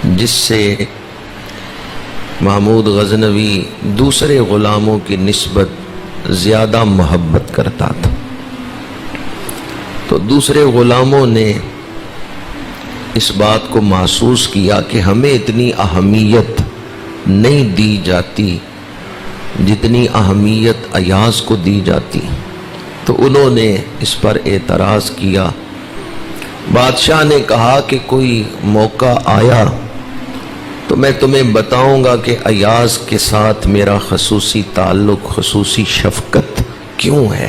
جس سے محمود غزنوی دوسرے غلاموں کی نسبت زیادہ محبت کرتا تھا، تو دوسرے غلاموں نے اس بات کو محسوس کیا کہ ہمیں اتنی اہمیت نہیں دی جاتی جتنی اہمیت ایاز کو دی جاتی، تو انہوں نے اس پر اعتراض کیا۔ بادشاہ نے کہا کہ کوئی موقع آیا تو میں تمہیں بتاؤں گا کہ ایاز کے ساتھ میرا خصوصی تعلق، خصوصی شفقت کیوں ہے۔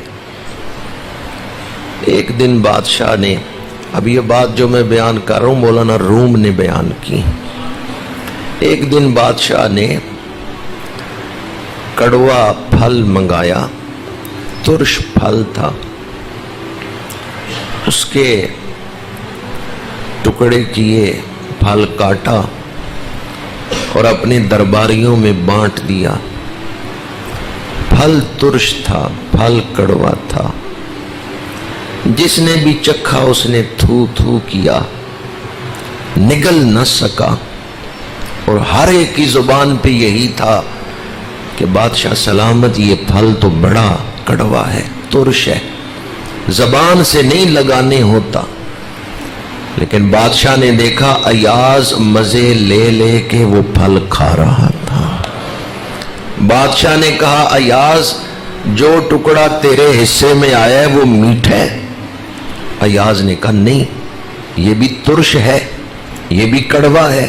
ایک دن بادشاہ نے، اب یہ بات جو میں بیان کر رہا ہوں مولانا روم نے بیان کی، ایک دن بادشاہ نے کڑوا پھل منگایا، ترش پھل تھا، اس کے ٹکڑے کیے، پھل کاٹا اور اپنے درباریوں میں بانٹ دیا۔ پھل ترش تھا، پھل کڑوا تھا، جس نے بھی چکھا اس نے تھو تھو کیا، نگل نہ سکا، اور ہر ایک کی زبان پہ یہی تھا کہ بادشاہ سلامت یہ پھل تو بڑا کڑوا ہے، ترش ہے، زبان سے نہیں لگانے ہوتا۔ لیکن بادشاہ نے دیکھا ایاز مزے لے لے کے وہ پھل کھا رہا تھا۔ بادشاہ نے کہا ایاز جو ٹکڑا تیرے حصے میں آیا ہے وہ میٹھا ہے۔ ایاز نے کہا نہیں، یہ بھی ترش ہے، یہ بھی کڑوا ہے۔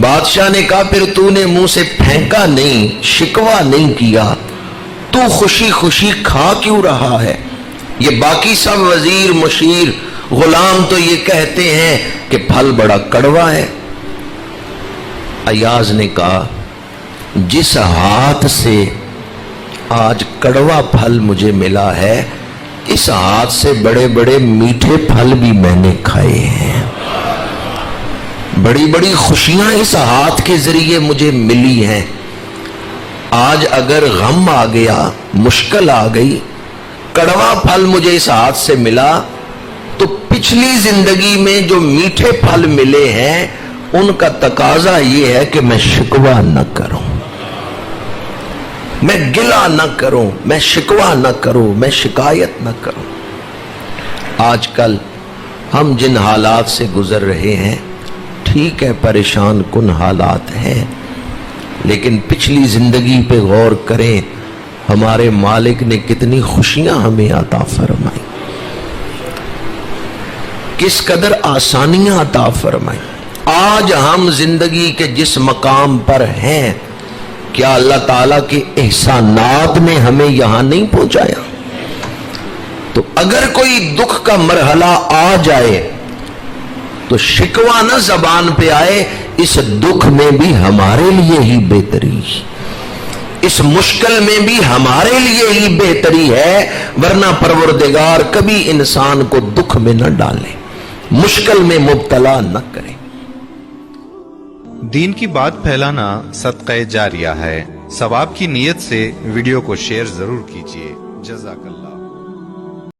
بادشاہ نے کہا پھر تو نے منہ سے پھینکا نہیں، شکوہ نہیں کیا، تو خوشی خوشی کھا کیوں رہا ہے؟ یہ باقی سب وزیر، مشیر، غلام تو یہ کہتے ہیں کہ پھل بڑا کڑوا ہے۔ ایاز نے کہا جس ہاتھ سے آج کڑوا پھل مجھے ملا ہے، اس ہاتھ سے بڑے بڑے میٹھے پھل بھی میں نے کھائے ہیں، بڑی بڑی خوشیاں اس ہاتھ کے ذریعے مجھے ملی ہیں۔ آج اگر غم آ گیا، مشکل آ گئی، کڑوا پھل مجھے اس ہاتھ سے ملا، تو پچھلی زندگی میں جو میٹھے پھل ملے ہیں ان کا تقاضا یہ ہے کہ میں شکوہ نہ کروں، میں گلہ نہ کروں، میں شکوہ نہ کروں، میں شکایت نہ کروں۔ آج کل ہم جن حالات سے گزر رہے ہیں، ٹھیک ہے پریشان کن حالات ہیں، لیکن پچھلی زندگی پہ غور کریں، ہمارے مالک نے کتنی خوشیاں ہمیں عطا فرمائی، کس قدر آسانیاں عطا فرمائی۔ آج ہم زندگی کے جس مقام پر ہیں، کیا اللہ تعالیٰ کے احسانات نے ہمیں یہاں نہیں پہنچایا؟ تو اگر کوئی دکھ کا مرحلہ آ جائے تو شکوہ نہ زبان پہ آئے، اس دکھ میں بھی ہمارے لیے ہی بہتری، اس مشکل میں بھی ہمارے لیے ہی بہتری ہے، ورنہ پروردگار کبھی انسان کو دکھ میں نہ ڈالے، مشکل میں مبتلا نہ کرے۔ دین کی بات پھیلانا صدقہ جاریہ ہے، ثواب کی نیت سے ویڈیو کو شیئر ضرور کیجیے۔ جزاک اللہ۔